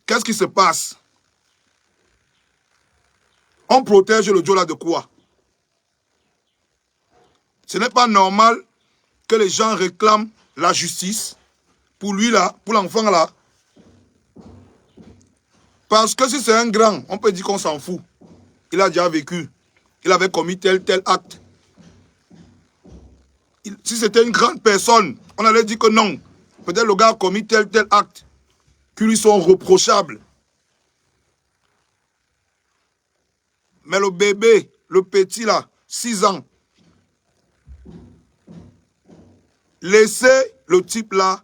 Qu'est-ce qui se passe? On protège le Diola de quoi? Ce n'est pas normal que les gens réclament la justice pour lui là, pour l'enfant là. Parce que si c'est un grand, on peut dire qu'on s'en fout. Il a déjà vécu. Il avait commis tel acte. Si c'était une grande personne, on allait dire que non. Peut-être le gars a commis tel acte qui lui sont reprochables. Mais le bébé, le petit là, 6 ans, laissez le type là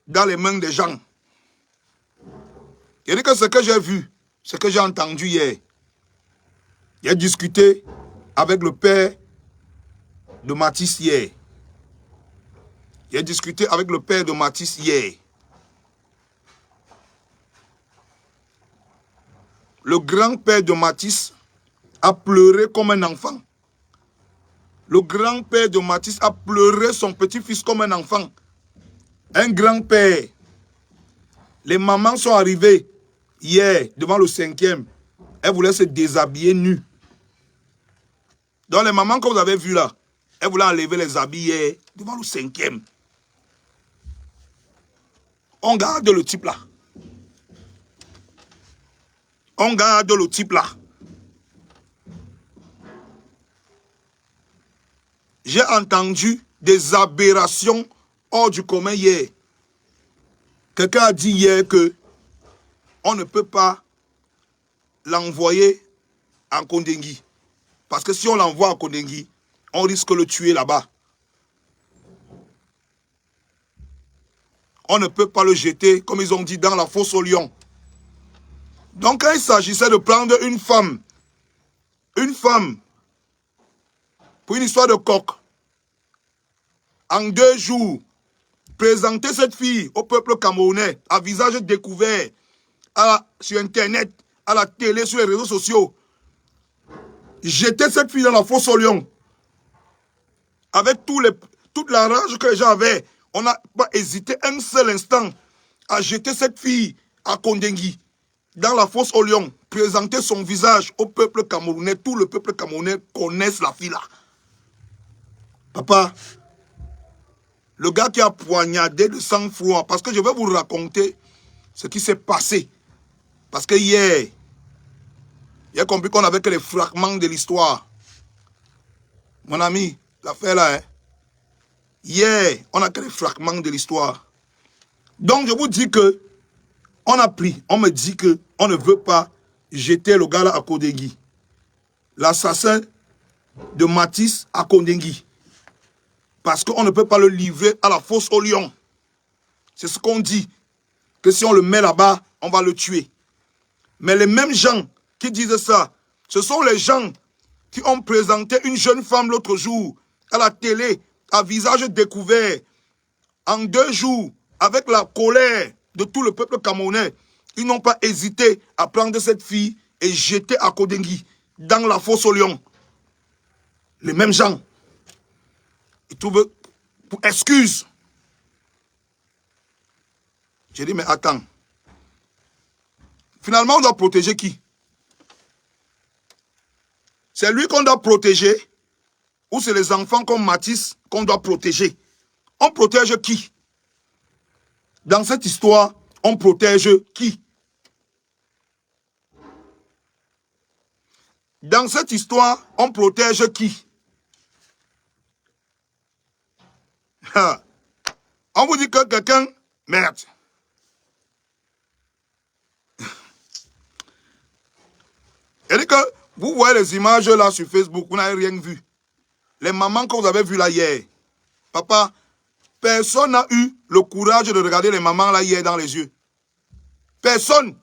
dans les mains des gens. Il dit que ce que j'ai vu, ce que j'ai entendu hier, il a discuté avec le père de Mathis hier. Il a discuté avec le père de Mathis hier. Le grand-père de Mathis a pleuré comme un enfant. Le grand-père de Mathis a pleuré son petit-fils comme un enfant. Un grand-père. Les mamans sont arrivées hier devant le 5e. Elles voulaient se déshabiller nues. Donc les mamans que vous avez vues là, elles voulaient enlever les habits hier devant le 5e. On garde le type là. On garde le type là. J'ai entendu des aberrations hors du commun hier. Quelqu'un a dit hier que on ne peut pas l'envoyer en Kondengui. Parce que si on l'envoie à Kondengui, on risque de le tuer là-bas. On ne peut pas le jeter, comme ils ont dit, dans la fosse au lion. Donc quand il s'agissait de prendre une femme, pour une histoire de coq, en 2 jours, présenter cette fille au peuple camerounais, à visage découvert, sur Internet, à la télé, sur les réseaux sociaux, jeter cette fille dans la fosse au lion, avec toute la rage que les gens avaient, on n'a pas hésité un seul instant à jeter cette fille à Kondengui, dans la fosse au lion, présenter son visage au peuple camerounais. Tout le peuple camerounais connaisse la fille là. Papa, le gars qui a poignardé de sang-froid, parce que je vais vous raconter ce qui s'est passé. Parce que hier, il a compris qu'on avait que les fragments de l'histoire. Mon ami, l'affaire là, hein? Hier, on n'a que les fragments de l'histoire. Donc je vous dis que on me dit que on ne veut pas jeter le gars là à Kondengui. L'assassin de Mathis à Kondengui. Parce qu'on ne peut pas le livrer à la fosse au lion. C'est ce qu'on dit. Que si on le met là-bas, on va le tuer. Mais les mêmes gens qui disent ça, ce sont les gens qui ont présenté une jeune femme l'autre jour à la télé, à visage découvert, en 2 jours, avec la colère de tout le peuple camerounais. Ils n'ont pas hésité à prendre cette fille et jeter à Kondengui, dans la fosse au lion. Les mêmes gens. Ils trouvent pour excuse. J'ai dit, mais attends. Finalement, on doit protéger qui? C'est lui qu'on doit protéger ou c'est les enfants comme Mathis qu'on doit protéger? On protège qui? Dans cette histoire, on protège qui? Dans cette histoire, on protège qui? On vous dit que quelqu'un... Merde. Il dit que vous voyez les images là sur Facebook, vous n'avez rien vu. Les mamans que vous avez vues là hier. Papa, personne n'a eu le courage de regarder les mamans là hier dans les yeux. Personne.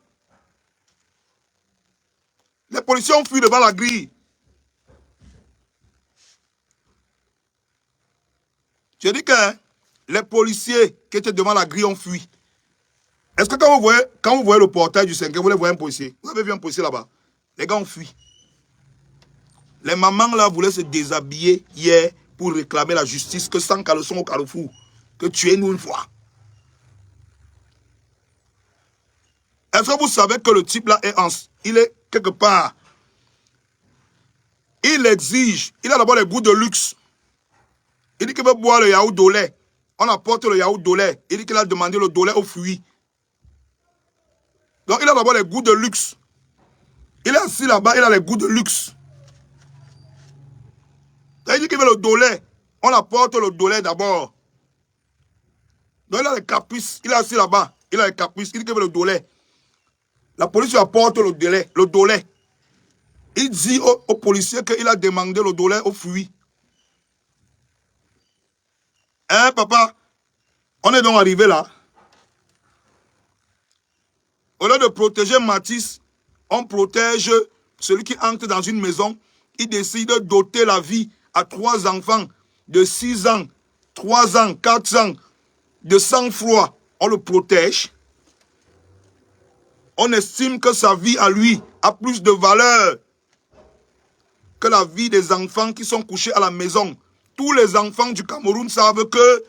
Les policiers ont fui devant la grille. Je dis que les policiers qui étaient devant la grille ont fui. Est-ce que quand vous voyez le portail du 5e, vous voulez voir un policier? Vous avez vu un policier là-bas? Les gars ont fui. Les mamans là voulaient se déshabiller hier pour réclamer la justice, que sans caleçon au carrefour, que tuez-nous une fois. Est-ce que vous savez que le type là il est quelque part. Il exige, il a d'abord les goûts de luxe. Il dit qu'il veut boire le yaourt au lait. On apporte le yaourt au lait. Il dit qu'il a demandé le lait aux fruits. Donc il a d'abord les goûts de luxe. Il est assis là-bas, il a les goûts de luxe. Il dit qu'il veut le lait. On apporte le lait d'abord. Donc il a les caprices. Il est assis là-bas. Il a les caprices. Il dit qu'il veut le lait. La police lui apporte le lait. Il dit aux policiers qu'il a demandé le lait aux fruits. Hein, papa? On est donc arrivé là. Au lieu de protéger Matisse, on protège celui qui entre dans une maison. Il décide de doter la vie à 3 enfants de 6 ans, 3 ans, 4 ans, de sang-froid. On le protège. On estime que sa vie à lui a plus de valeur que la vie des enfants qui sont couchés à la maison. Tous les enfants du Cameroun savent que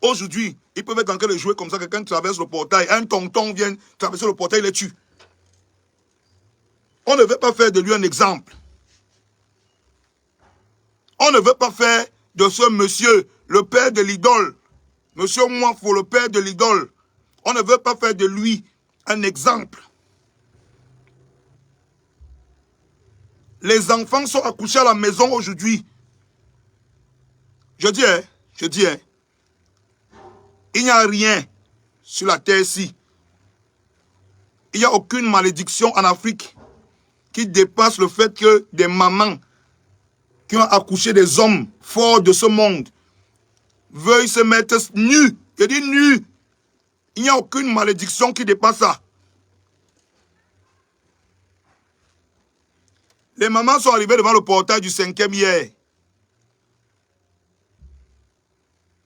aujourd'hui, ils peuvent être en train de jouer comme ça. Quelqu'un traverse le portail, un tonton vient traverser le portail, il les tue. On ne veut pas faire de lui un exemple. On ne veut pas faire de ce monsieur le père de l'idole. Monsieur Mouafo, le père de l'idole. On ne veut pas faire de lui un exemple. Les enfants sont accouchés à la maison aujourd'hui. Je dis, il n'y a rien sur la terre-ci. Il n'y a aucune malédiction en Afrique qui dépasse le fait que des mamans qui ont accouché des hommes forts de ce monde veuillent se mettre nus. Je dis nus. Il n'y a aucune malédiction qui dépasse ça. Les mamans sont arrivées devant le portail du 5e hier.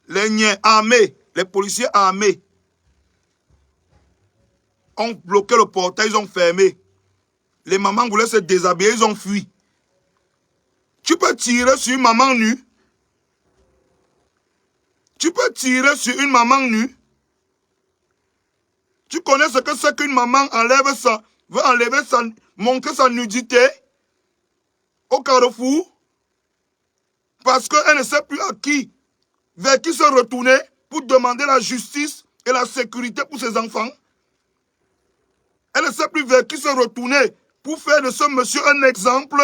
Les niais armés, les policiers armés ont bloqué le portail, ils ont fermé. Les mamans voulaient se déshabiller, ils ont fui. Tu peux tirer sur une maman nue. Tu peux tirer sur une maman nue. Tu connais ce que c'est qu'une maman veut montrer sa nudité au carrefour parce qu'elle ne sait plus vers qui se retourner pour demander la justice et la sécurité pour ses enfants. Elle ne sait plus vers qui se retourner pour faire de ce monsieur un exemple.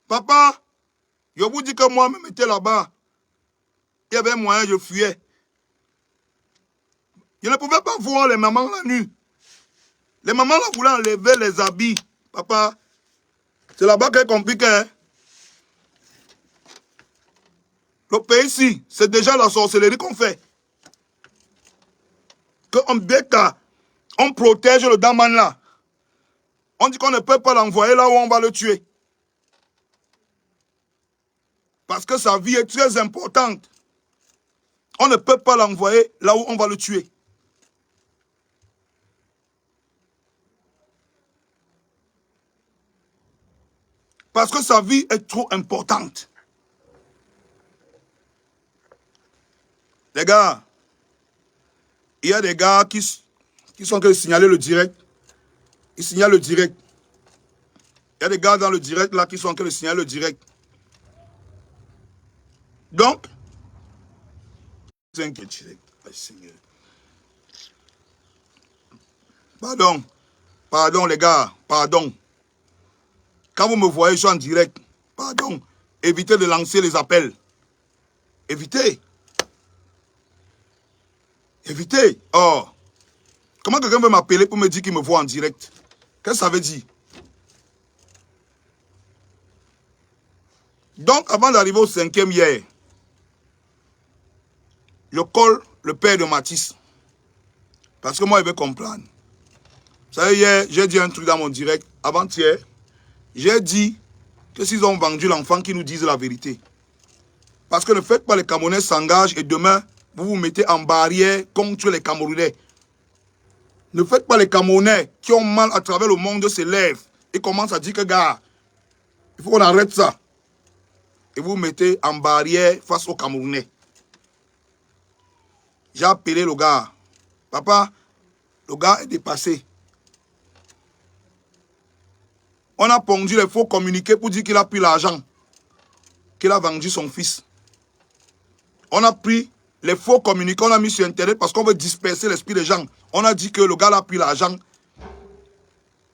Papa, je vous dis que moi, je me mettais là-bas. Il y avait moyen, je fuyais. Je ne pouvais pas voir les mamans la nuit. Les mamans là voulaient enlever les habits. Papa, c'est là-bas qu'est compliqué. Hein? Le pays ici, c'est déjà la sorcellerie qu'on fait. On protège le daman là. On dit qu'on ne peut pas l'envoyer là où on va le tuer. Parce que sa vie est très importante. On ne peut pas l'envoyer là où on va le tuer. Parce que sa vie est trop importante. Les gars, il y a des gars qui sont en train de signaler le direct. Ils signalent le direct. Il y a des gars dans le direct là qui sont en train de signaler le direct. Donc, pardon les gars, pardon. Quand vous me voyez, je suis en direct. Pardon. Évitez de lancer les appels. Évitez. Évitez. Oh. Comment quelqu'un veut m'appeler pour me dire qu'il me voit en direct? Qu'est-ce que ça veut dire? Donc, avant d'arriver au 5e hier, je colle le père de Matisse. Parce que moi, il veut comprendre. Vous savez, hier, j'ai dit un truc dans mon direct. Avant-hier, j'ai dit que s'ils ont vendu l'enfant, qu'ils nous disent la vérité. Parce que ne faites pas les Camerounais s'engagent et demain, vous vous mettez en barrière contre les Camerounais. Ne faites pas les Camerounais qui ont mal à travers le monde se lèvent et commencent à dire que, gars, il faut qu'on arrête ça. Et vous vous mettez en barrière face aux Camerounais. J'ai appelé le gars. Papa, le gars est dépassé. On a pondu les faux communiqués pour dire qu'il a pris l'argent, qu'il a vendu son fils. On a pris les faux communiqués, on a mis sur Internet parce qu'on veut disperser l'esprit des gens. On a dit que le gars a pris l'argent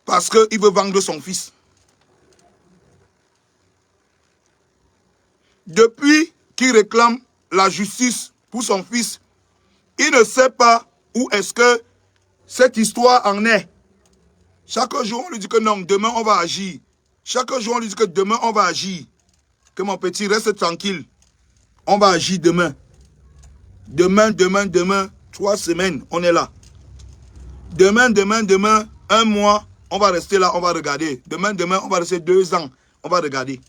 parce qu'il veut vendre son fils. Depuis qu'il réclame la justice pour son fils, il ne sait pas où est-ce que cette histoire en est. Chaque jour, on lui dit que non, demain, on va agir. Chaque jour, on lui dit que demain, on va agir. Que mon petit, reste tranquille. On va agir demain. Demain, 3 semaines, on est là. Demain, un mois, on va rester là, on va regarder. Demain, on va rester 2 ans, on va regarder.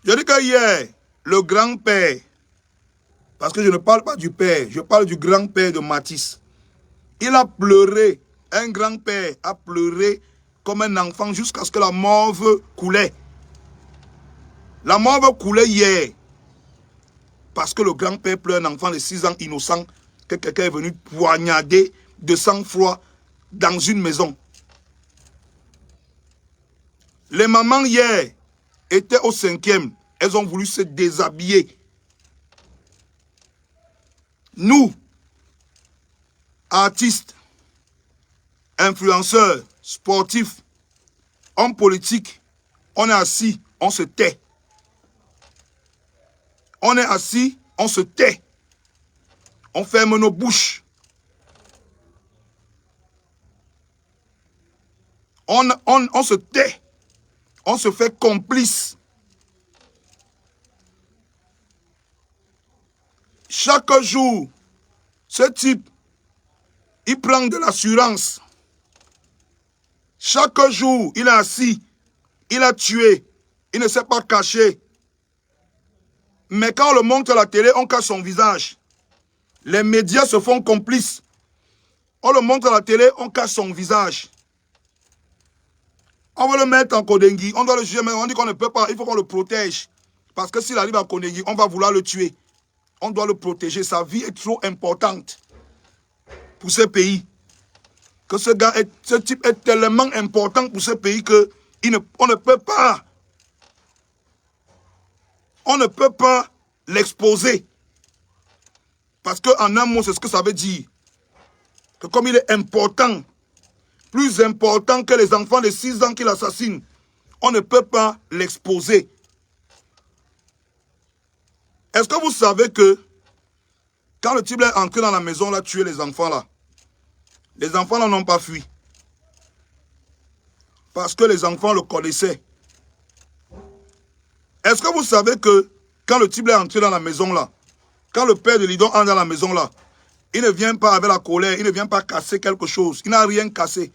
Je dis que hier, le grand-père, parce que je ne parle pas du père, je parle du grand-père de Matisse. Il a pleuré, un grand-père a pleuré comme un enfant jusqu'à ce que la morve coulait. La morve coulait hier. Parce que le grand-père pleure un enfant de 6 ans innocent que quelqu'un est venu poignarder de sang-froid dans une maison. Les mamans hier étaient au 5e. Elles ont voulu se déshabiller. Nous, artistes, influenceurs, sportifs, hommes politiques, on est assis, on se tait. On est assis, on se tait. On ferme nos bouches. On se tait. On se fait complice. Chaque jour, ce type, il prend de l'assurance. Chaque jour, il est assis. Il a tué. Il ne s'est pas caché. Mais quand on le montre à la télé, on cache son visage. Les médias se font complices. On le montre à la télé, on cache son visage. On veut le mettre en Kondengi. On doit le juger, mais on dit qu'on ne peut pas. Il faut qu'on le protège. Parce que s'il arrive à Kondengi, on va vouloir le tuer. On doit le protéger. Sa vie est trop importante pour ce pays. Que ce type est tellement important pour ce pays que on ne peut pas. On ne peut pas l'exposer. Parce qu'en un mot, c'est ce que ça veut dire. Que comme il est important, plus important que les enfants de 6 ans qu'il assassine, on ne peut pas l'exposer. Est-ce que vous savez que quand le type est entré dans la maison, là, tué les enfants là, les enfants là n'ont pas fui. Parce que les enfants le connaissaient. Est-ce que vous savez que quand le type est entré dans la maison là, quand le père de Lidon entre dans la maison là, il ne vient pas avec la colère, il ne vient pas casser quelque chose. Il n'a rien cassé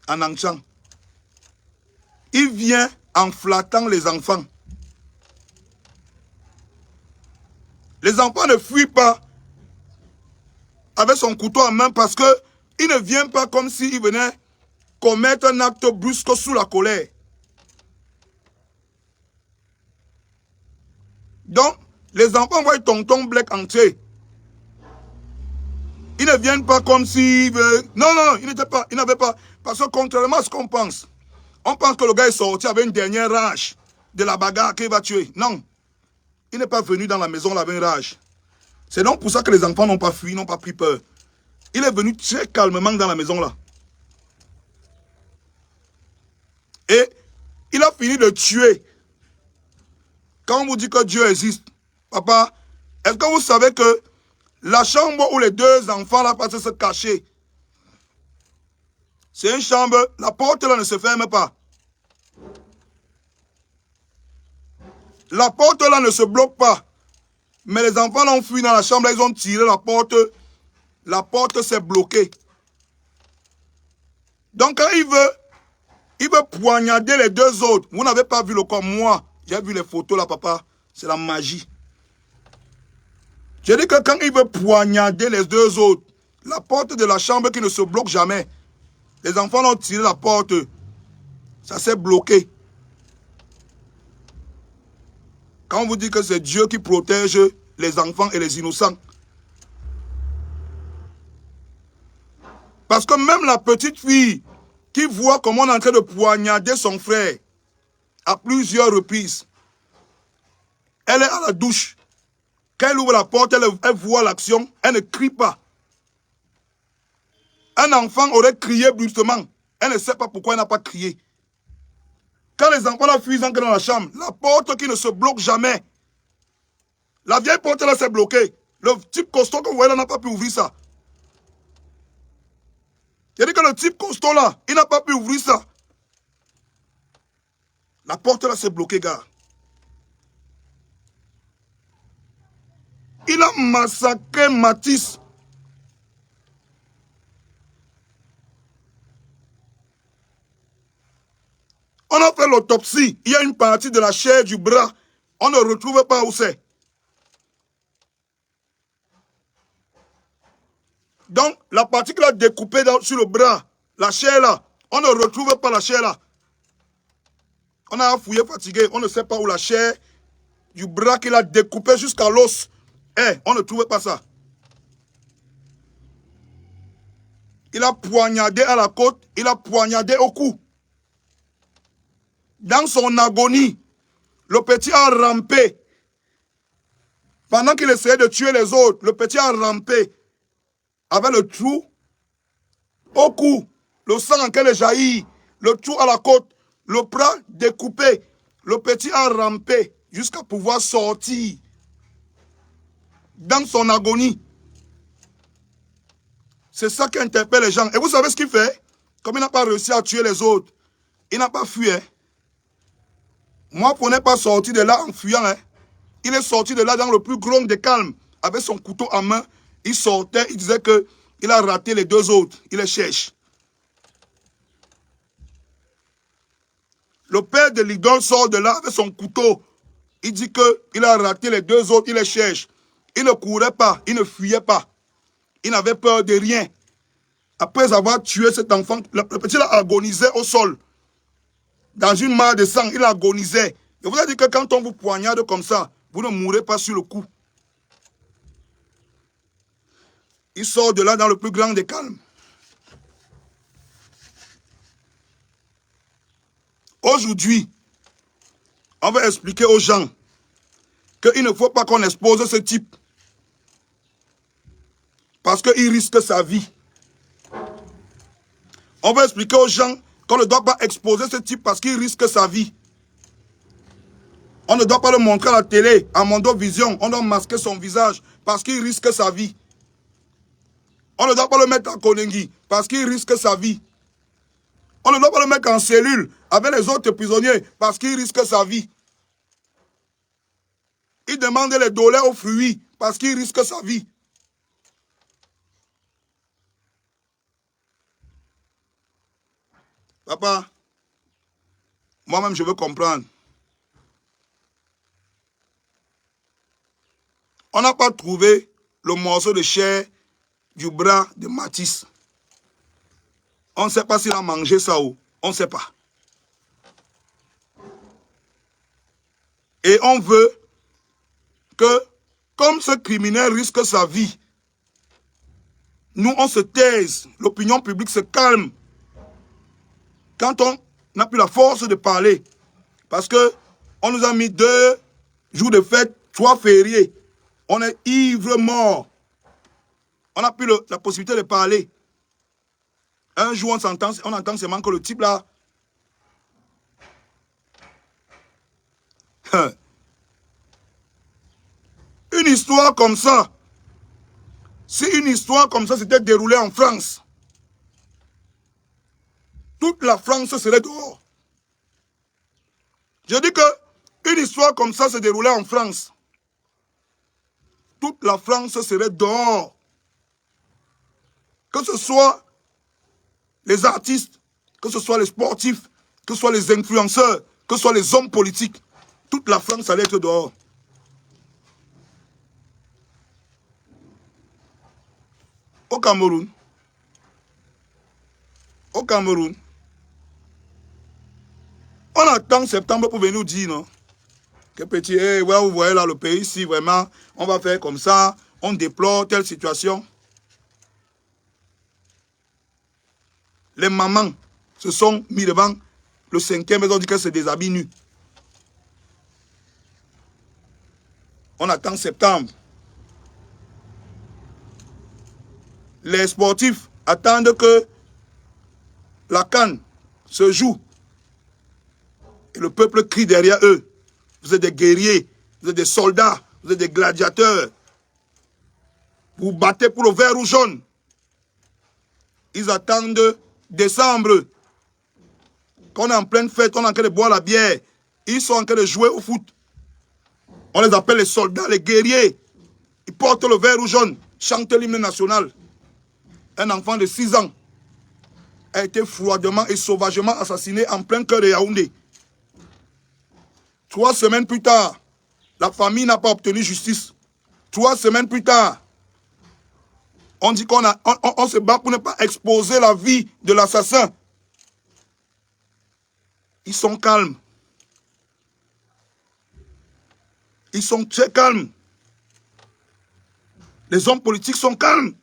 en entrant. Il vient en flattant les enfants. Les enfants ne fuient pas avec son couteau en main parce qu'il ne vient pas comme s'il venait commettre un acte brusque sous la colère. Donc, les enfants voient tonton Black entrer. Ils ne viennent pas comme si... Non, ils n'avaient pas. Parce que contrairement à ce qu'on pense, on pense que le gars est sorti avec une dernière rage de la bagarre qu'il va tuer. Non. Il n'est pas venu dans la maison avec une rage. C'est donc pour ça que les enfants n'ont pas fui, n'ont pas pris peur. Il est venu très calmement dans la maison là. Et il a fini de tuer. Quand on vous dit que Dieu existe, papa, est-ce que vous savez que la chambre où les 2 enfants là passaient se cacher, c'est une chambre, la porte là ne se ferme pas. La porte là ne se bloque pas. Mais les enfants l'ont fui dans la chambre, là, ils ont tiré la porte. La porte s'est bloquée. Donc quand il veut poignarder les 2 autres. Vous n'avez pas vu le corps. Moi, j'ai vu les photos là, papa. C'est la magie. Je dis que quand il veut poignarder les 2 autres, la porte de la chambre qui ne se bloque jamais, les enfants ont tiré la porte. Ça s'est bloqué. Quand on vous dit que c'est Dieu qui protège les enfants et les innocents. Parce que même la petite fille qui voit comment on est en train de poignarder son frère à plusieurs reprises, elle est à la douche. Quand elle ouvre la porte, elle voit l'action, elle ne crie pas. Un enfant aurait crié brusquement. Elle ne sait pas pourquoi elle n'a pas crié. Quand les enfants la fuient, ils entrent dans la chambre. La porte qui ne se bloque jamais. La vieille porte là s'est bloquée. Le type costaud que vous voyez là n'a pas pu ouvrir ça. Il dit que le type costaud là, il n'a pas pu ouvrir ça. La porte là s'est bloquée, gars. Il a massacré Matisse. On a fait l'autopsie. Il y a une partie de la chair du bras. On ne retrouve pas où c'est. Donc, la partie qu'il a découpée sur le bras, la chair là, on ne retrouve pas la chair là. On a fouillé fatigué. On ne sait pas où la chair du bras qu'il a découpé jusqu'à l'os. On ne trouve pas ça. Il a poignardé à la côte. Il a poignardé au cou. Dans son agonie, le petit a rampé. Pendant qu'il essayait de tuer les autres, le petit a rampé avec le trou au cou, le sang en lequel il jaillit, le trou à la côte, le bras découpé. Le petit a rampé jusqu'à pouvoir sortir dans son agonie. C'est ça qui interpelle les gens. Et vous savez ce qu'il fait? Comme il n'a pas réussi à tuer les autres, il n'a pas fui. Moi, pour ne pas sortir de là en fuyant, il est sorti de là dans le plus grand des calmes, avec son couteau à main. Il sortait, il disait qu'il a raté les deux autres. Il les cherche. Le père de l'idole sort de là avec son couteau. Il dit qu'il a raté les deux autres, il les cherche. Il ne courait pas, il ne fuyait pas. Il n'avait peur de rien. Après avoir tué cet enfant, le petit a agonisé au sol. Dans une mare de sang, il agonisait. Je vous ai dit que quand on vous poignarde comme ça, vous ne mourrez pas sur le coup. Il sort de là dans le plus grand des calmes. Aujourd'hui, on va expliquer aux gens qu'il ne faut pas qu'on expose ce type. Parce qu'il risque sa vie. On va expliquer aux gens qu'on ne doit pas exposer ce type parce qu'il risque sa vie. On ne doit pas le montrer à la télé, à Mondovision. On doit masquer son visage parce qu'il risque sa vie. On ne doit pas le mettre en Konengi parce qu'il risque sa vie. On ne doit pas le mettre en cellule avec les autres prisonniers parce qu'il risque sa vie. Il demande les dollars aux fruits parce qu'il risque sa vie. Papa, moi-même je veux comprendre. On n'a pas trouvé le morceau de chair du bras de Matisse. On ne sait pas s'il a mangé ça ou on ne sait pas. Et on veut que, comme ce criminel risque sa vie, nous on se taise, l'opinion publique se calme. Quand on n'a plus la force de parler, parce qu'on nous a mis 2 jours de fête, 3 fériés, on est ivre mort. On n'a plus la possibilité de parler. Un jour, on entend seulement que le type là, une histoire comme ça, si une histoire comme ça s'était déroulée en France, toute la France serait dehors. Je dis que une histoire comme ça se déroulait en France, toute la France serait dehors. Que ce soit les artistes, que ce soit les sportifs, que ce soit les influenceurs, que ce soit les hommes politiques, toute la France allait être dehors. Au Cameroun, on attend septembre pour venir nous dire, non? Que petit, hey, ouais, vous voyez là le pays ici, vraiment, on va faire comme ça, on déplore telle situation. Les mamans se sont mis devant le 5e, ils ont dit que c'est des habits nus. On attend septembre. Les sportifs attendent que la CAN se joue. Et le peuple crie derrière eux. Vous êtes des guerriers, vous êtes des soldats, vous êtes des gladiateurs. Vous battez pour le vert ou jaune. Ils attendent décembre. Quand on est en pleine fête, on est en train de boire la bière. Ils sont en train de jouer au foot. On les appelle les soldats, les guerriers. Ils portent le vert ou jaune, chantent l'hymne national. Un enfant de 6 ans a été froidement et sauvagement assassiné en plein cœur de Yaoundé. 3 semaines plus tard, la famille n'a pas obtenu justice. 3 semaines plus tard, on dit qu'on se bat pour ne pas exposer la vie de l'assassin. Ils sont calmes. Ils sont très calmes. Les hommes politiques sont calmes.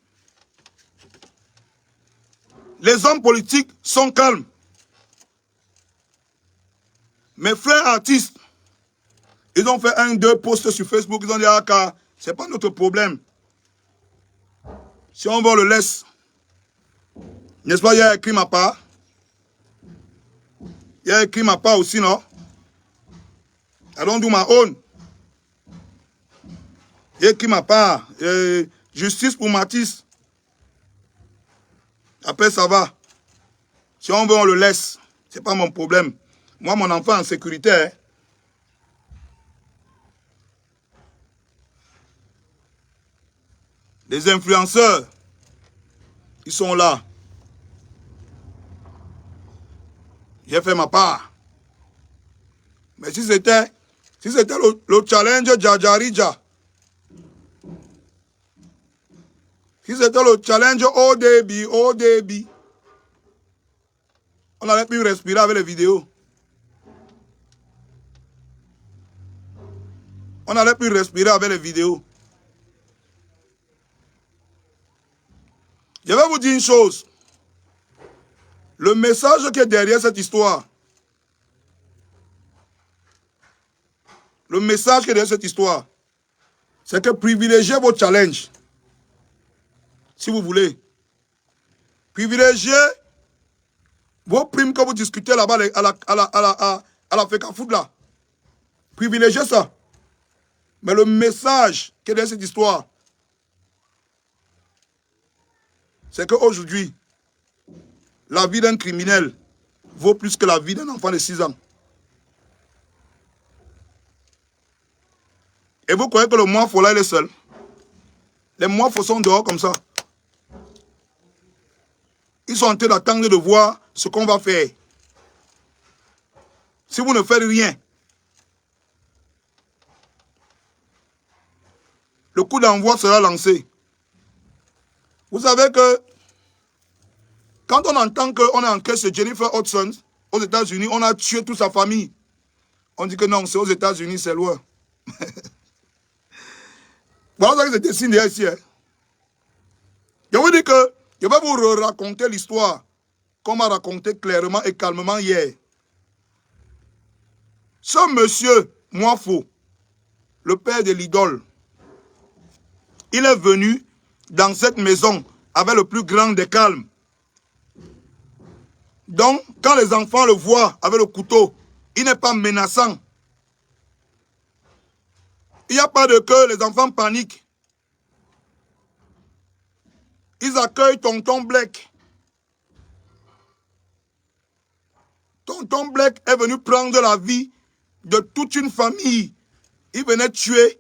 Les hommes politiques sont calmes. Mes frères artistes, ils ont fait 1-2 posts sur Facebook. Ils ont dit, ah, c'est pas notre problème. Si on veut, on le laisse. N'est-ce pas, il y a écrit ma part. Il y a écrit ma part aussi, non? I don't do my own. Il y a écrit ma part. Justice pour Matisse. Après, ça va. Si on veut, on le laisse. C'est pas mon problème. Moi, mon enfant en sécurité. Hein. Les influenceurs, ils sont là. J'ai fait ma part. Mais si c'était le challenge Djajarija, si c'était le challenge au débit, on n'allait plus respirer avec les vidéos. On n'allait plus respirer avec les vidéos. Je vais vous dire une chose. Le message qui est derrière cette histoire, le message qui est derrière cette histoire, c'est que privilégiez vos challenges. Si vous voulez. Privilégiez vos primes que vous discutez là-bas à la FECAFOOT là. Privilégiez ça. Mais le message qui est derrière cette histoire, c'est qu'aujourd'hui, la vie d'un criminel vaut plus que la vie d'un enfant de 6 ans. Et vous croyez que le moifo là, il est seul? Les moifos sont dehors comme ça. Ils sont en train d'attendre de voir ce qu'on va faire. Si vous ne faites rien, le coup d'envoi sera lancé. Vous savez que quand on entend qu'on est entré chez Jennifer Hudson aux États-Unis, on a tué toute sa famille. On dit que non, c'est aux États-Unis, c'est loin. Voilà ce qui se dessine ici. Hein. Je vous dis que je vais vous raconter l'histoire qu'on m'a raconté clairement et calmement hier. Ce monsieur Moifo, le père de l'idole, il est venu dans cette maison avec le plus grand des calmes. Donc, quand les enfants le voient avec le couteau, il n'est pas menaçant. Il n'y a pas de que les enfants paniquent. Ils accueillent tonton Black. Tonton Black est venu prendre la vie de toute une famille. Il venait tuer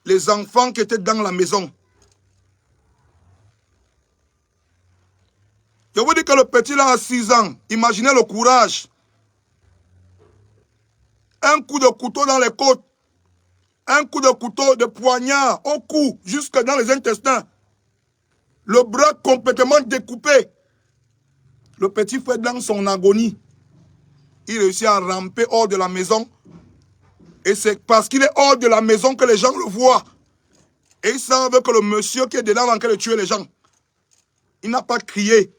les enfants qui étaient dans la maison. Je vous dis que le petit là a 6 ans. Imaginez le courage. Un coup de couteau dans les côtes. Un coup de couteau de poignard au cou, jusque dans les intestins. Le bras complètement découpé. Le petit fait dans son agonie. Il réussit à ramper hors de la maison Et c'est parce qu'il est hors de la maison que les gens le voient. Et ils savent que le monsieur qui est dedans est en train de tuer les gens. Il n'a pas crié.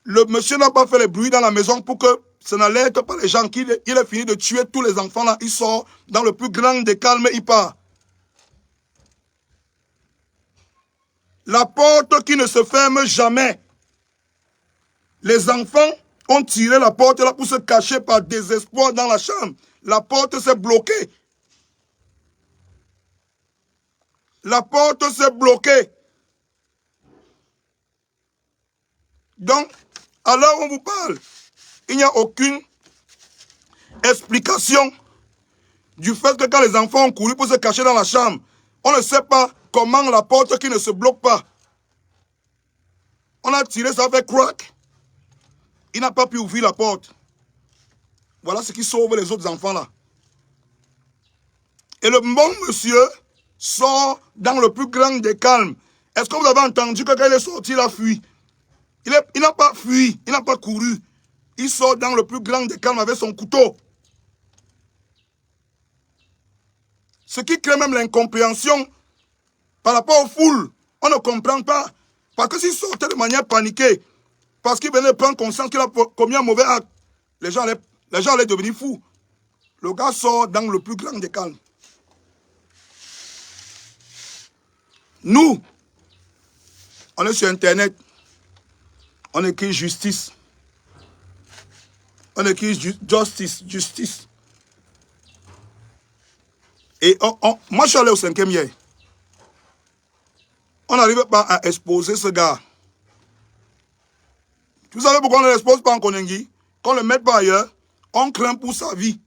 Le monsieur n'a pas fait les bruits dans la maison pour que ça n'alerte pas les gens. Il a fini de tuer tous les enfants là. Il sort dans le plus grand des calmes, il part. La porte qui ne se ferme jamais. Les enfants ont tiré la porte là pour se cacher par désespoir dans la chambre. La porte s'est bloquée. La porte s'est bloquée. Donc, à l'heure où on vous parle, il n'y a aucune explication du fait que quand les enfants ont couru pour se cacher dans la chambre, on ne sait pas comment la porte qui ne se bloque pas. On a tiré, ça fait crack. Il n'a pas pu ouvrir la porte. Voilà ce qui sauve les autres enfants là. Et le bon monsieur sort dans le plus grand des calmes. Est-ce que vous avez entendu que quand il est sorti, il a fui? Il n'a pas fui, il n'a pas couru. Il sort dans le plus grand des calmes avec son couteau. Ce qui crée même l'incompréhension par rapport aux foules. On ne comprend pas. Parce que s'il sortait de manière paniquée, parce qu'il venait prendre conscience qu'il a commis un mauvais acte, les gens allaient devenir fous. Le gars sort dans le plus grand des calmes. Nous, on est sur Internet. On écrit justice. On écrit justice. Et moi, je suis allé au 5e hier. On n'arrive pas à exposer ce gars. Vous savez pourquoi on ne l'expose pas en Konengi? Qu'on ne le mette pas ailleurs, on craint pour sa vie.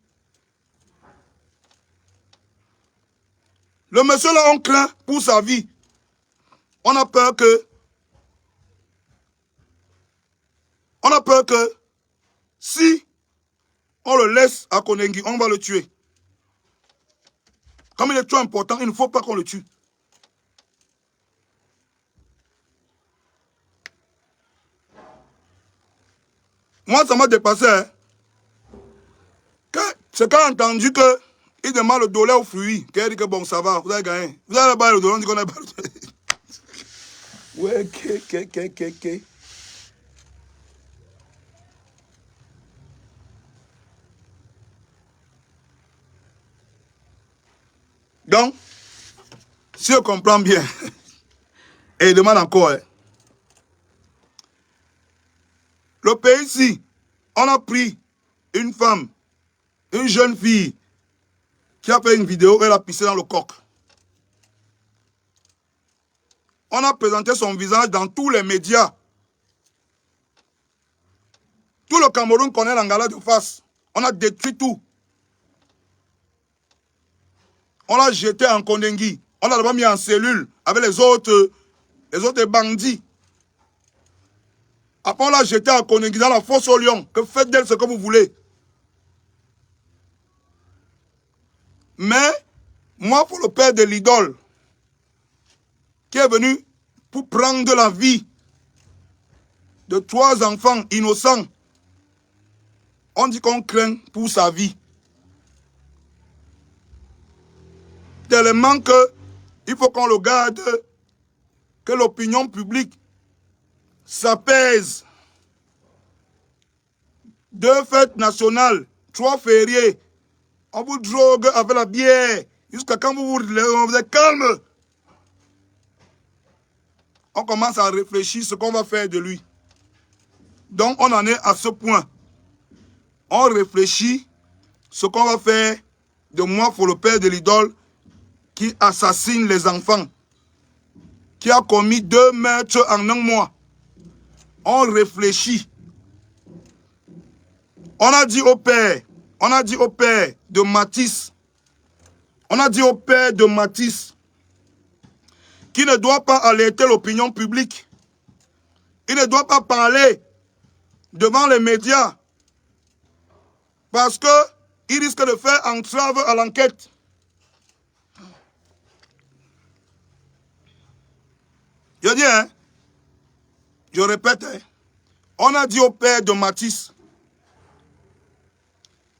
Le monsieur là, on craint pour sa vie. On a peur que si on le laisse à Konengi, on va le tuer. Comme il est trop important, il ne faut pas qu'on le tue. Moi, ça m'a dépassé. Hein. C'est quand j'ai entendu qu'il demande le dollar au fruit. Qu'il dit que bon, ça va, vous avez gagné. Vous avez pas le dollar, on dit qu'on n'a pas le dollar. Ouais, ok. Donc, si on comprend bien, et il demande encore, hein, le pays ici, on a pris une femme, une jeune fille, qui a fait une vidéo, elle a pissé dans le coq. On a présenté son visage dans tous les médias. Tout le Cameroun connaît l'Angala de face. On a détruit tout. On l'a jeté en Kondengi. On l'a d'abord mis en cellule avec les autres bandits. Après, on l'a jeté en Kondengi dans la fosse au lion. Que faites d'elle ce que vous voulez. Mais, moi, pour le père de l'idole, qui est venu pour prendre la vie de 3 enfants innocents, on dit qu'on craint pour sa vie. Tellement qu'il faut qu'on le garde, que l'opinion publique s'apaise. 2 fêtes nationales, 3 fériés. On vous drogue avec la bière. Jusqu'à quand vous êtes calme. On commence à réfléchir ce qu'on va faire de lui. Donc on en est à ce point. On réfléchit ce qu'on va faire de moi pour le père de l'idole qui assassine les enfants, qui a commis 2 meurtres en 1 mois. On réfléchit. On a dit au père de Matisse, qui ne doit pas alerter l'opinion publique. Il ne doit pas parler devant les médias parce qu'il risque de faire entrave à l'enquête. Je dis, hein, je répète, hein, on a dit au père de Matisse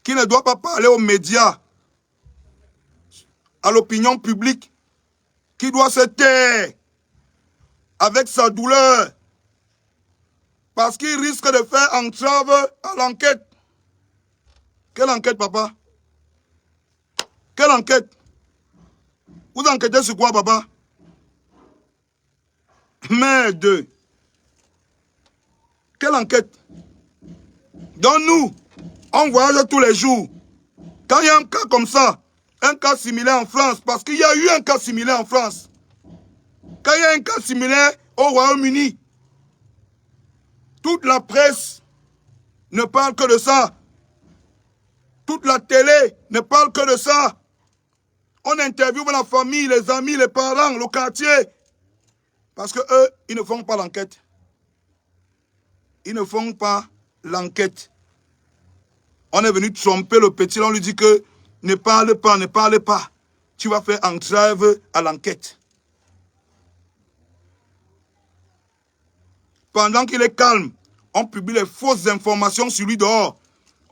qu'il ne doit pas parler aux médias à l'opinion publique qui doit se taire avec sa douleur parce qu'il risque de faire entrave à l'enquête. Quelle enquête, papa? Quelle enquête? Vous enquêtez sur quoi, papa? Merde! Quelle enquête? Donc nous, on voyage tous les jours. Quand il y a un cas comme ça, un cas similaire en France, parce qu'il y a eu un cas similaire en France. Quand il y a un cas similaire au Royaume-Uni, toute la presse ne parle que de ça. Toute la télé ne parle que de ça. On interviewe la famille, les amis, les parents, le quartier. Parce que eux, ils ne font pas l'enquête. Ils ne font pas l'enquête. On est venu tromper le petit, on lui dit que ne parle pas, ne parle pas. Tu vas faire entrave à l'enquête. Pendant qu'il est calme, on publie les fausses informations sur lui dehors.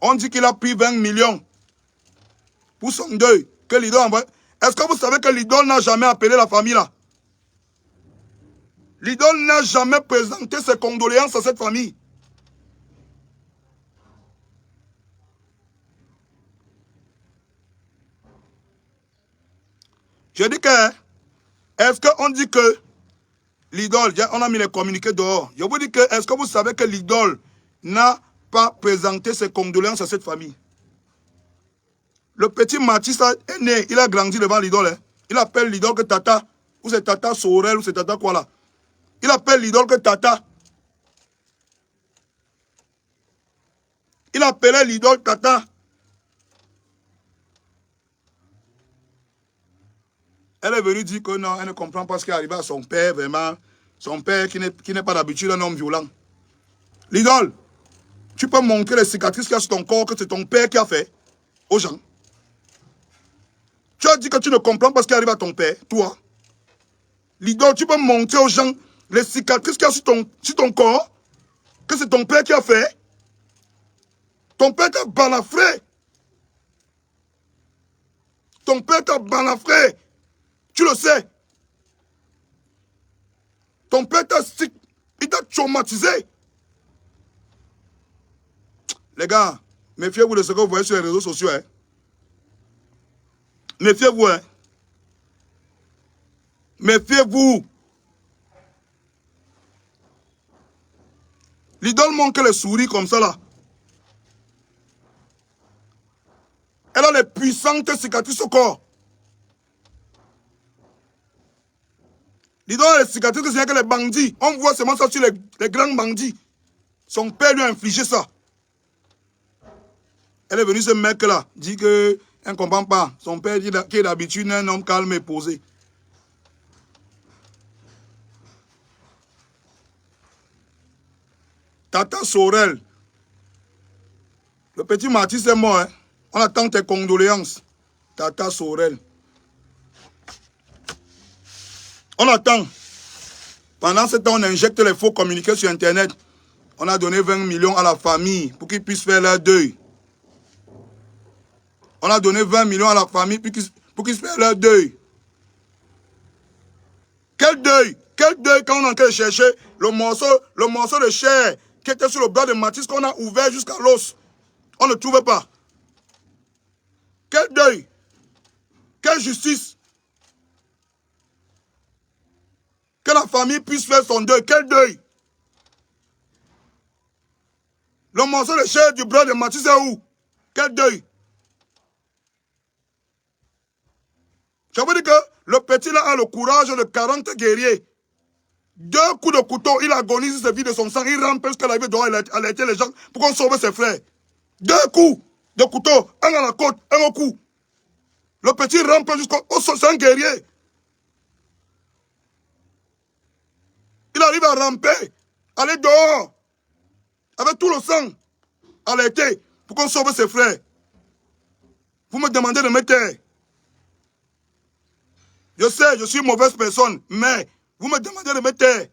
On dit qu'il a pris 20 millions pour son deuil. Que l'idole envoie. Est-ce que vous savez que l'idole n'a jamais appelé la famille là? L'idole n'a jamais présenté ses condoléances à cette famille. Je dis que, est-ce qu'on dit que l'idole, on a mis les communiqués dehors. Je vous dis que, est-ce que vous savez que l'idole n'a pas présenté ses condoléances à cette famille? Le petit Mathis est né, il a grandi devant l'idole. Hein. Il appelle l'idole que Tata, ou c'est Tata Sorel, ou c'est Tata quoi là. Il appelle l'idole que Tata. Il appelait l'idole Tata. Elle est venue dire que non, elle ne comprend pas ce qui est arrivé à son père, vraiment. Son père qui n'est pas d'habitude un homme violent. L'idole, tu peux montrer les cicatrices qu'il y a sur ton corps que c'est ton père qui a fait aux gens. Tu as dit que tu ne comprends pas ce qui arrive à ton père, toi. L'idole, tu peux montrer aux gens les cicatrices qu'il y a sur ton corps, que c'est ton père qui a fait. Ton père t'a balafré. Ton père t'a balafré. Tu le sais. Ton père t'a traumatisé. Les gars, méfiez-vous de ce que vous voyez sur les réseaux sociaux. Hein. Méfiez-vous. Hein. Méfiez-vous. L'idole manque les souris comme ça là. Elle a les puissantes cicatrices au corps. L'idole a les cicatrices que c'est que les bandits. On voit seulement ça sur les grands bandits. Son père lui a infligé ça. Elle est venue ce mec là, dit que elle ne comprend pas. Son père dit qu'il est d'habitude un homme calme et posé. Tata Sorel. Le petit Mathis est mort. Hein? On attend tes condoléances. Tata Sorel. On attend. Pendant ce temps, on injecte les faux communiqués sur Internet. On a donné 20 millions à la famille pour qu'ils puissent faire leur deuil. On a donné 20 millions à la famille pour qu'ils fassent leur deuil. Quel deuil? Quel deuil quand on a enquête chercher le morceau de chair qui était sur le bras de Mathis qu'on a ouvert jusqu'à l'os. On ne trouvait pas. Quel deuil? Quelle justice? Que la famille puisse faire son deuil. Quel deuil? Le morceau de chair du bras de Mathis est où? Quel deuil? Je vous dis que le petit là a le courage de 40 guerriers. 2 coups de couteau, il agonise, se vide de son sang, il rampe jusqu'à la vie dehors, il a alerté les gens pour qu'on sauve ses frères. 2 coups de couteau, un à la côte, un au cou. Le petit rampe jusqu'au sol, c'est un guerrier. Il arrive à ramper, aller dehors, avec tout le sang, alerté, pour qu'on sauve ses frères. Vous me demandez de me taire. Je sais, je suis une mauvaise personne, mais vous me demandez de me taire.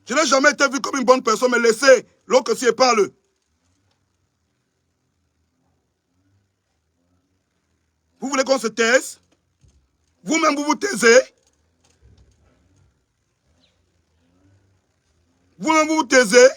Je n'ai jamais été vu comme une bonne personne, mais laissez l'autre s'y parle. Vous voulez qu'on se taise? Vous-même, vous vous taisez? Vous-même, vous vous taisez?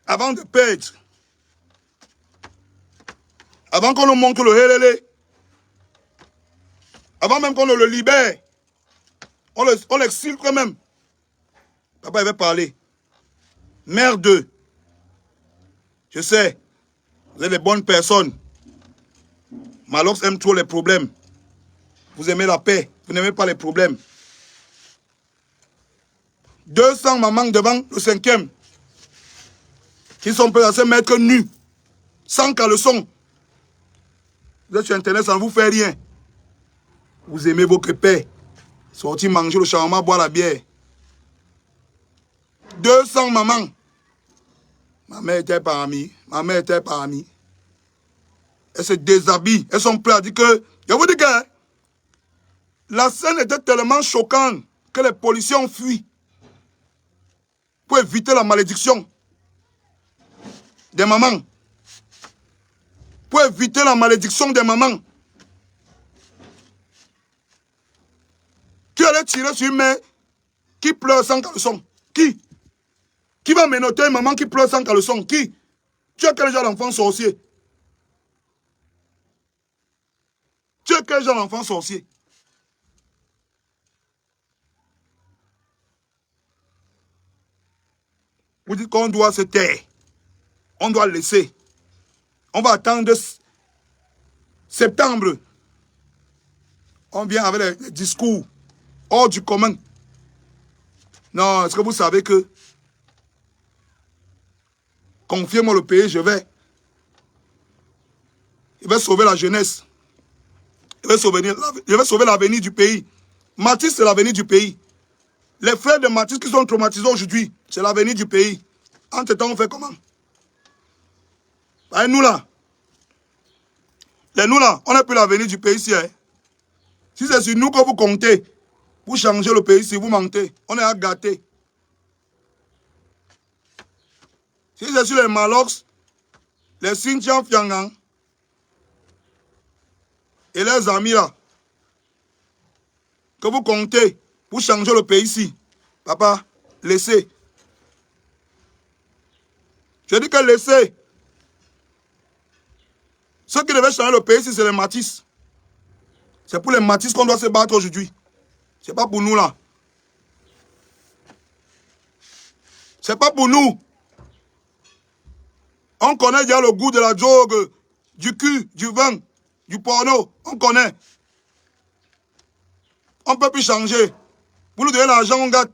Avant de perdre, avant qu'on nous montre le hélélé, avant même qu'on le libère, on l'exile quand même. Papa, il va parler. Mère d'eux, je sais, vous êtes des bonnes personnes. Malox aime trop les problèmes. Vous aimez la paix, vous n'aimez pas les problèmes. 200 mamans devant le 5e qui sont prêts à se mettre nus, sans caleçon. Vous êtes sur Internet, ça ne vous fait rien. Vous aimez votre paix. Sortir manger le shawarma, boire la bière. 200 mamans. Ma mère était parmi. Ma mère était parmi. Elles se déshabillent. Elles sont prêtes à dire que... Je vous dis que la scène était tellement choquante que les policiers ont fui pour éviter la malédiction des mamans. Pour éviter la malédiction des mamans. Qui allait tirer sur une mère qui pleure sans caleçon? Qui? Qui va menotter une maman qui pleure sans caleçon? Qui? Tu es quel genre d'enfant sorcier? Tu es quel genre d'enfant sorcier? Vous dites qu'on doit se taire. On doit laisser. On va attendre septembre. On vient avec les discours hors du commun. Non, est-ce que vous savez que confiez-moi le pays, je vais. Il va sauver la jeunesse. Il va sauver l'avenir du pays. Mathis, c'est l'avenir du pays. Les frères de Mathis qui sont traumatisés aujourd'hui, c'est l'avenir du pays. Entre-temps, on fait comment? Et nous là, on n'a plus l'avenir du pays ici. Hein. Si c'est sur nous que vous comptez, vous changez le pays, si vous mentez, on est à gâter. Si c'est sur les Malox, les Xinjiang Fiangang et les amis là, que vous comptez pour changer le pays ici, papa, laissez. Je dis que laissez. Ceux qui devaient changer le pays ici, c'est les Mathis. C'est pour les Mathis qu'on doit se battre aujourd'hui. C'est pas pour nous là. C'est pas pour nous. On connaît déjà le goût de la drogue, du cul, du vin, du porno. On connaît. On ne peut plus changer. Vous nous donnez l'argent, on gâte.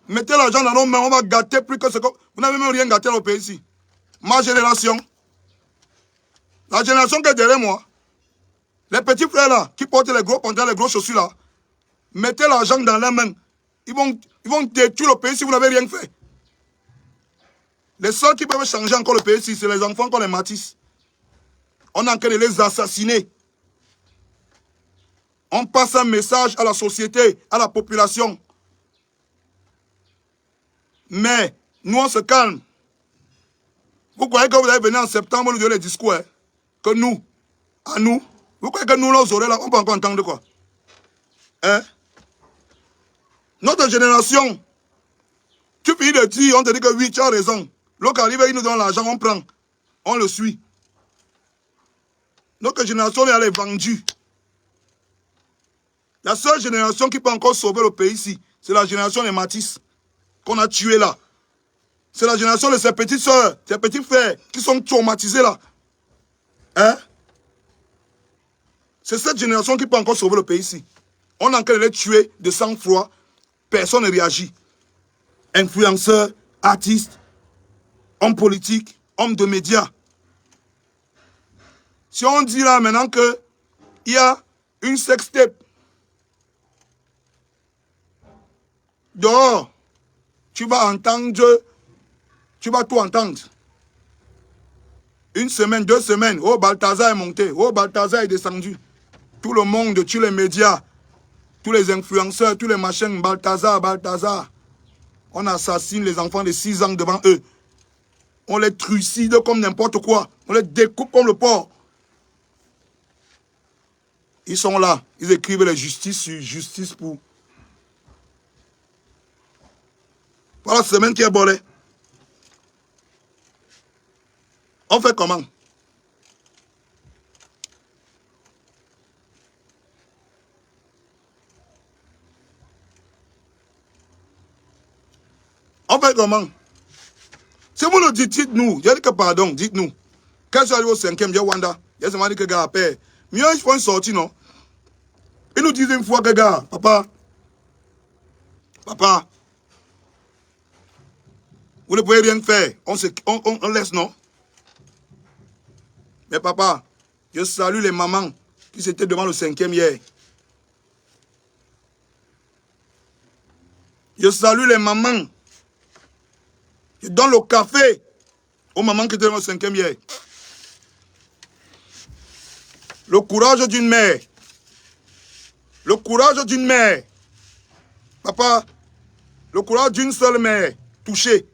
Mettez l'argent dans nos mains, on va gâter plus que ce que... Vous n'avez même rien gâté dans le pays ici. Ma génération, la génération qui est derrière moi, les petits frères là, qui portent les gros pantalons, les gros chaussures là, mettez l'argent dans leurs mains. Ils vont détruire le pays si vous n'avez rien fait. Les seuls qui peuvent changer encore le pays ici, c'est les enfants comme les Mathis. On est en train de les assassiner. On passe un message à la société, à la population. Mais, nous, on se calme. Vous croyez que vous allez venir en septembre nous donner les discours, hein? Que nous, à nous, vous croyez que nous, nos oreilles, là, on peut encore entendre quoi? Hein? Notre génération, tu finis de dire, on te dit que oui, tu as raison. L'autre arrive, il nous donne l'argent, on prend. On le suit. Notre génération est allée vendue. La seule génération qui peut encore sauver le pays ici, c'est la génération des Mathis, qu'on a tué là. C'est la génération de ses petites soeurs, ses petits frères, qui sont traumatisés là. Hein? C'est cette génération qui peut encore sauver le pays ici. On est en train de les tuer de sang-froid. Personne ne réagit. Influenceurs, artistes, hommes politiques, hommes de médias. Si on dit là maintenant qu'il y a une sextape dehors, tu vas entendre, tu vas tout entendre. Une semaine, 2 semaines. Oh, Balthazar est monté. Oh, Balthazar est descendu. Tout le monde, tous les médias, tous les influenceurs, tous les machins, Balthazar, Balthazar. On assassine les enfants de 6 ans devant eux. On les trucide comme n'importe quoi. On les découpe comme le porc. Ils sont là. Ils écrivent les justices sur justice pour... Voilà la semaine qui est bolée. On fait comment? On fait comment? Si vous nous dites, dites-nous. J'ai dit que pardon, dites-nous. Quand je suis arrivé au 5e, j'ai Wanda. Il y a dit que gars, père. Mieux, il faut une sortie, non? Ils nous disent une fois que gars, papa, vous ne pouvez rien faire. On laisse, non? Mais papa, je salue les mamans qui étaient devant le 5e hier. Je salue les mamans. Je donne le café aux mamans qui étaient devant le 5e hier. Le courage d'une mère. Le courage d'une mère. Papa, le courage d'une seule mère touchée.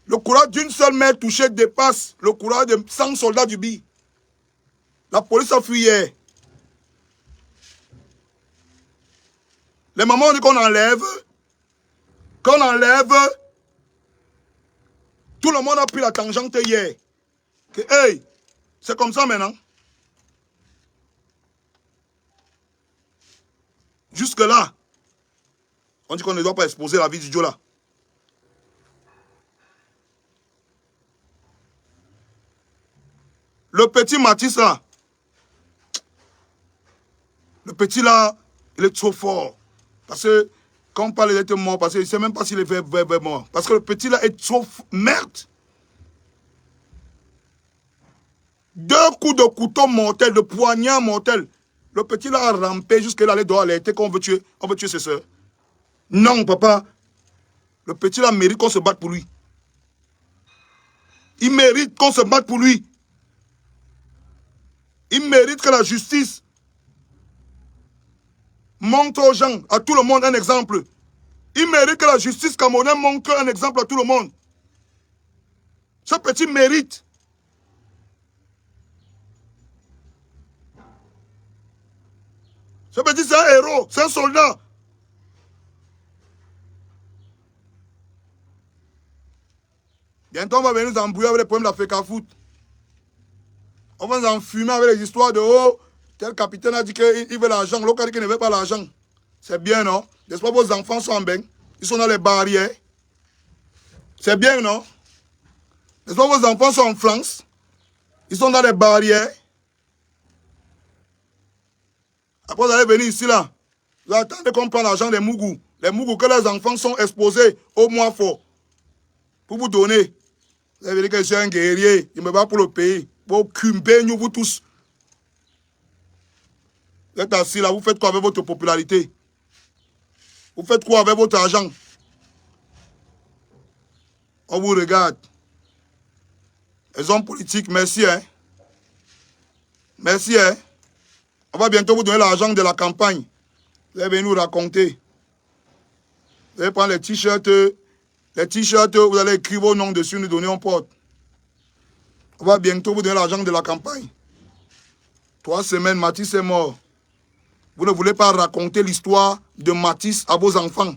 Le courage d'une seule mère touchée dépasse le courage de 100 soldats du BI. La police a fui hier. Les mamans ont dit qu'on enlève. Qu'on enlève. Tout le monde a pris la tangente hier. Que, hey, c'est comme ça maintenant. Jusque-là, on dit qu'on ne doit pas exposer la vie du Dieu là. Le petit Mathis là, le petit là, il est trop fort. Parce que quand on parle d'être mort, parce qu'il ne sait même pas s'il est mort. Parce que le petit là est trop merde. 2 coups de couteau mortel, de poignard mortel. Le petit là a rampé jusqu'à là, il doit alerter qu'on veut tuer ses soeurs. Non, papa. Le petit là mérite qu'on se batte pour lui. Il mérite qu'on se batte pour lui. Il mérite que la justice montre aux gens, à tout le monde, un exemple. Il mérite que la justice camerounaise montre un exemple à tout le monde. Ce petit mérite. Ce petit, c'est un héros, c'est un soldat. Bientôt, on va venir nous embrouiller avec les problèmes de la FECAFOOT. On va nous enfumer avec les histoires de oh, tel capitaine a dit qu'il veut l'argent, l'autre a dit qu'il ne veut pas l'argent. C'est bien, non? N'est-ce pas, vos enfants sont en bain? Ils sont dans les barrières. C'est bien, non? N'est-ce pas, vos enfants sont en France? Ils sont dans les barrières. Après, vous allez venir ici, là. Vous attendez qu'on prenne l'argent des Mougou. Les Mougou que les enfants sont exposés au mois fort. Pour vous donner. Vous allez venir que je suis un guerrier. Je me bats pour le pays. Pour cumber, nous, vous tous. Vous êtes assis là, vous faites quoi avec votre popularité? Vous faites quoi avec votre argent? On vous regarde. Les hommes politiques, merci, hein. Merci, hein. On va bientôt vous donner l'argent de la campagne. Vous allez venir nous raconter. Vous allez prendre les t-shirts. Les t-shirts, vous allez écrire vos noms dessus, nous donner en porte. On va bientôt vous donner l'argent de la campagne. 3 semaines, Mathis est mort. Vous ne voulez pas raconter l'histoire de Mathis à vos enfants.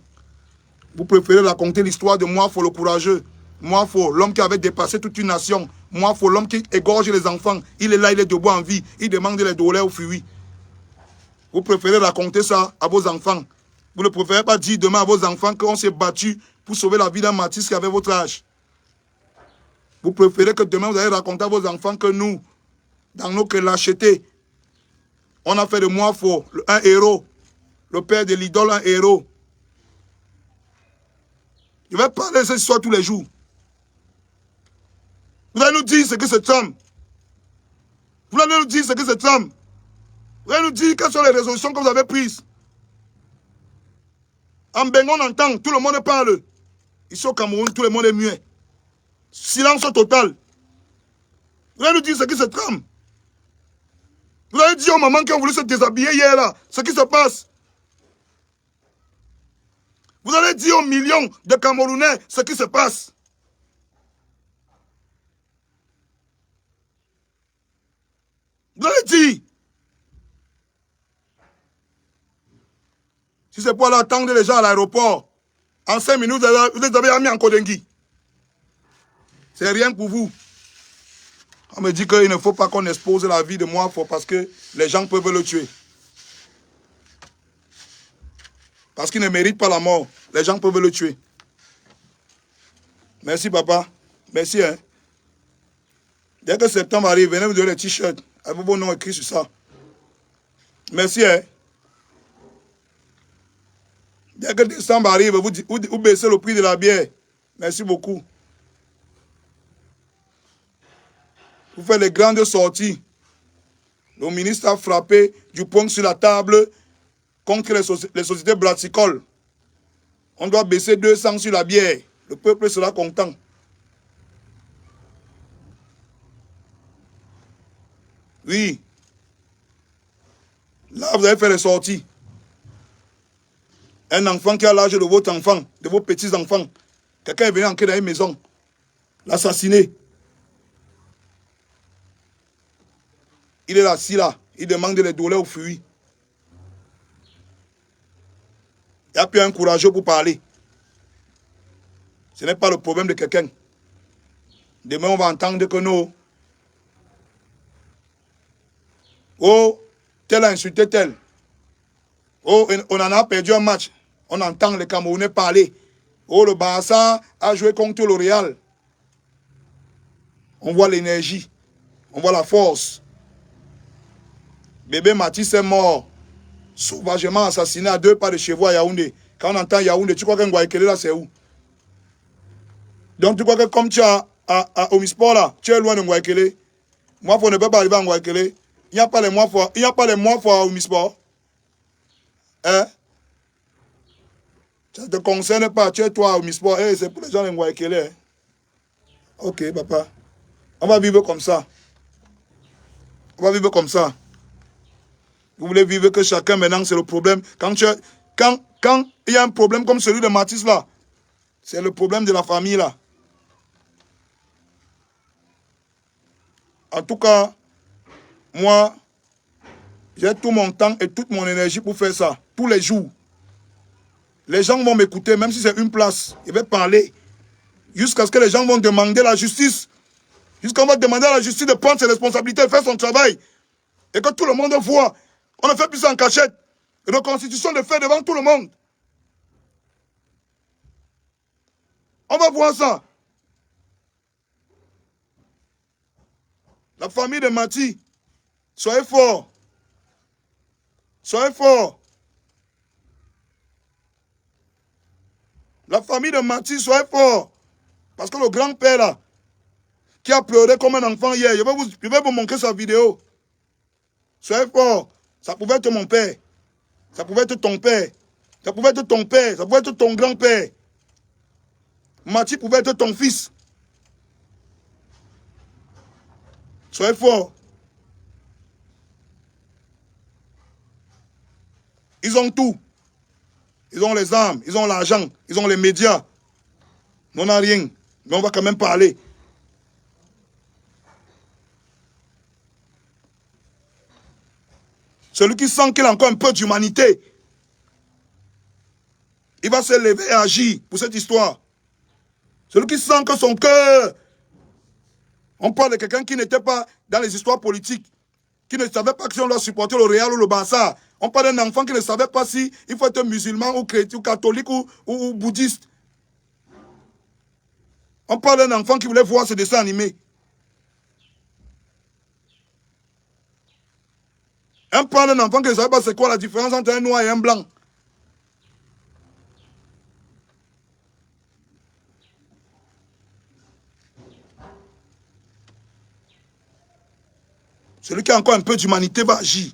Vous préférez raconter l'histoire de Moafo le courageux. Moafo, l'homme qui avait dépassé toute une nation. Moafo, l'homme qui égorge les enfants. Il est là, il est debout en vie. Il demande les dollars au fuit. Vous préférez raconter ça à vos enfants. Vous ne préférez pas dire demain à vos enfants qu'on s'est battu pour sauver la vie d'un Mathis qui avait votre âge. Vous préférez que demain vous allez raconter à vos enfants que nous, dans nos lâchetés, on a fait de Moafo un héros. Le père de l'idole, un héros. Je vais parler de cette histoire tous les jours. Vous allez nous dire ce que cet homme. Vous allez nous dire ce que cet homme. Vous allez nous dire quelles sont les résolutions que vous avez prises. En Bengon, on entend, tout le monde parle. Ici au Cameroun, tout le monde est muet. Silence total. Vous allez nous dire ce qui se trame. Vous allez dire aux mamans qui ont voulu se déshabiller hier là, ce qui se passe. Vous allez dire aux millions de Camerounais ce qui se passe. Vous allez dire. Si c'est pour aller attendre les gens à l'aéroport, en 5 minutes, vous les avez mis en Kodengui. C'est rien pour vous. On me dit qu'il ne faut pas qu'on expose la vie de Moifo parce que les gens peuvent le tuer. Parce qu'il ne mérite pas la mort. Les gens peuvent le tuer. Merci, papa. Merci, hein. Dès que septembre arrive, venez vous donner les t-shirts avec vos noms écrits sur ça. Merci, hein. Dès que décembre arrive, vous baissez le prix de la bière. Merci beaucoup. Vous faites les grandes sorties. Le ministre a frappé du poing sur la table contre les sociétés brassicoles. On doit baisser 200 sur la bière. Le peuple sera content. Oui. Là, vous avez fait les sorties. Un enfant qui a l'âge de votre enfant, de vos petits-enfants. Quelqu'un est venu entrer dans une maison. L'assassiner. Il est assis là. Il demande les douleurs au fruit. Il n'y a plus un courageux pour parler. Ce n'est pas le problème de quelqu'un. Demain, on va entendre que non. Oh, tel a insulté tel. Oh, on en a perdu un match. On entend les Camerounais parler. Oh, le Barça a joué contre le Real. On voit l'énergie. On voit la force. Bébé Matisse est mort. Sauvagement assassiné à 2 pas de chez vous à Yaoundé. Quand on entend Yaoundé, tu crois qu'un Guaïkele là, c'est où? Donc tu crois que comme tu es à Omisport là, tu es loin de Guaïkele. Moi, il ne peut pas arriver à Guaïkele. Il n'y a pas les mois fois à Omisport. Hein? Ça ne te concerne pas. Tu es toi à Omisport. Hey, c'est pour les gens de Guaïkele. Hein? Ok, papa. On va vivre comme ça. On va vivre comme ça. Vous voulez vivre que chacun maintenant, c'est le problème. Quand il y a un problème comme celui de Matisse là, c'est le problème de la famille là. En tout cas, moi, j'ai tout mon temps et toute mon énergie pour faire ça, tous les jours. Les gens vont m'écouter, même si c'est une place, je vais parler. Jusqu'à ce que les gens vont demander la justice. Jusqu'à ce qu'on va demander à la justice de prendre ses responsabilités, de faire son travail. Et que tout le monde voit. On ne fait plus ça en cachette. Une constitution de fait devant tout le monde. On va voir ça. La famille de Mati, soyez forts. Soyez forts. La famille de Mati, soyez forts. Parce que le grand-père là, qui a pleuré comme un enfant hier, je vais vous montrer sa vidéo. Soyez forts. Ça pouvait être mon père. Ça pouvait être ton père. Ça pouvait être ton père. Ça pouvait être ton grand-père. Mati pouvait être ton fils. Soyez forts. Ils ont tout. Ils ont les armes, ils ont l'argent, ils ont les médias. Nous, on n'a rien. Mais on va quand même parler. Celui qui sent qu'il a encore un peu d'humanité, il va se lever et agir pour cette histoire. Celui qui sent que son cœur... On parle de quelqu'un qui n'était pas dans les histoires politiques, qui ne savait pas si on doit supporter le Real ou le Barça. On parle d'un enfant qui ne savait pas si il faut être musulman ou chrétien, ou catholique ou bouddhiste. On parle d'un enfant qui voulait voir ce dessin animé. On parle d'un enfant qui ne savait pas c'est quoi la différence entre un noir et un blanc. Celui qui a encore un peu d'humanité va agir.